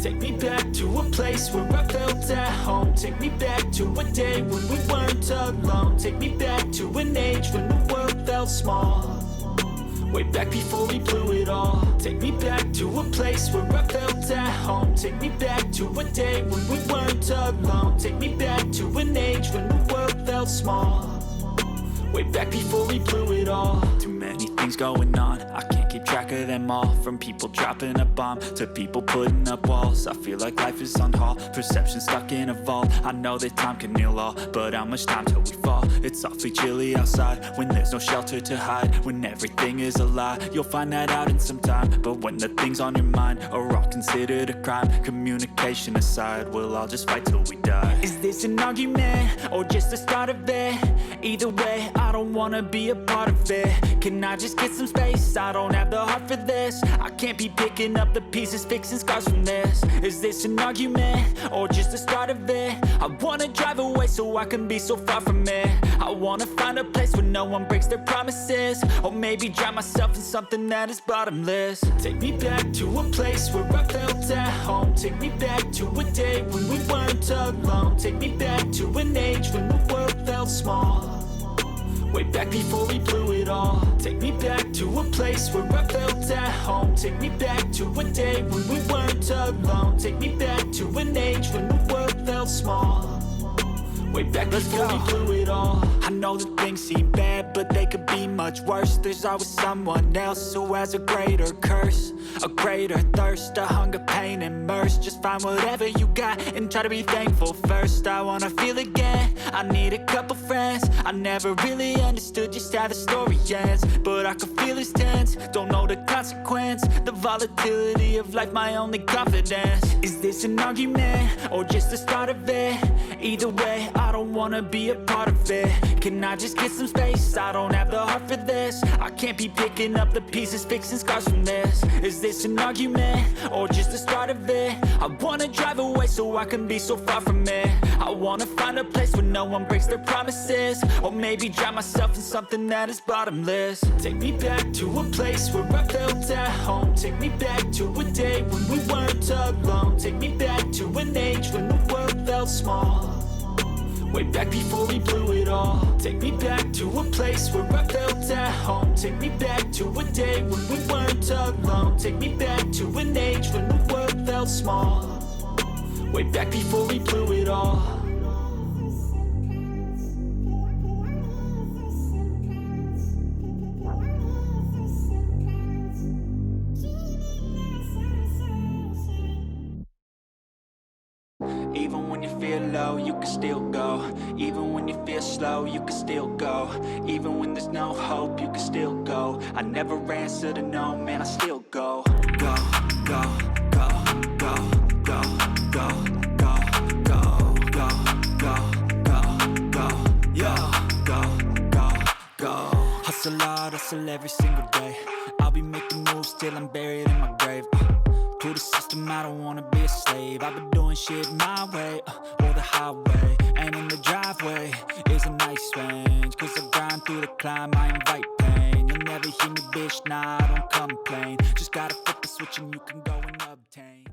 Take me back to a place where I felt at home. Take me back to a day when we weren't alone. Take me back to an age when the world felt small, way back before we blew it all. Take me back to a place where I felt at home. Take me back to a day when we weren't alone. Take me back to an age when the world felt small, way back before we blew it all. Too many things going on, I can't keep track of them all. From people dropping a bomb to people putting up walls. I feel like life is on hold, perception stuck in a vault. I know that time can heal all, but how much time till we fall? It's awfully chilly outside when there's no shelter to hide. When everything is a lie, you'll find that out in some time. But when the things on your mind are all considered a crime, communication aside, we'll all just fight till we die. Is this an argument or just the start of it? Either way, I don't wanna be a part of it. Can I just get some space? I don't have the heart for this. I can't be picking up the pieces, fixing scars from this. Is this an argument or just the start of it? I wanna drive away so I can be so far from it. I wanna find a place where no one breaks their promises, or maybe drown myself in something that is bottomless. Take me back to a place where I felt at home. Take me back to a day when we weren't alone. Take me back to an age when the world felt small, way back before we blew it all. Take me back to a place where I felt at home. Take me back to a day when we weren't alone. Take me back to an age when the world felt small, way back before we blew it all. I know that things seem bad, but they could be much worse. There's always someone else who has a greater curse, a greater thirst, a hunger, pain, and mercy. Just find whatever you got and try to be thankful first. I wanna feel again, I need a couple friends. I never really understood just how the story ends, but I can feel it's tense, don't know the consequence. The volatility of life, my only confidence. Is this an argument or just the start of it? Either way, I don't wanna be a part of it. Can I just get some space? I don't have the heart for this. I can't be picking up the pieces, fixing scars from this. Is this an argument or just the start of it? I wanna drive away so I can be so far from it. I wanna find a place where no one breaks their promises, or maybe drown myself in something that is bottomless. Take me back to a place where I felt at home. Take me back to a day when we weren't alone. Take me back to an age when the world felt small, way back before we blew it all. Take me back to a place where I felt at home. Take me back to a day when we weren't alone. Take me back to an age when the world felt small, way back before we blew it all. Even when you feel low, you can still go. Even when you feel slow, you can still go. Even when there's no hope, you can still go. I never answer to no, man, I still go. Go, go, go, go, go, go, go, go, go, go, go, go, yo, go, go, go. Hustle hard, hustle every single day. I'll be making moves till I'm buried in my grave. To the system, I don't wanna be a slave. I've been doing shit my way, or the highway. And in the driveway is a nice range, cause I grind through the climb, I invite pain. You'll never hear me, bitch, nah, I don't complain. Just gotta flip the switch and you can go and obtain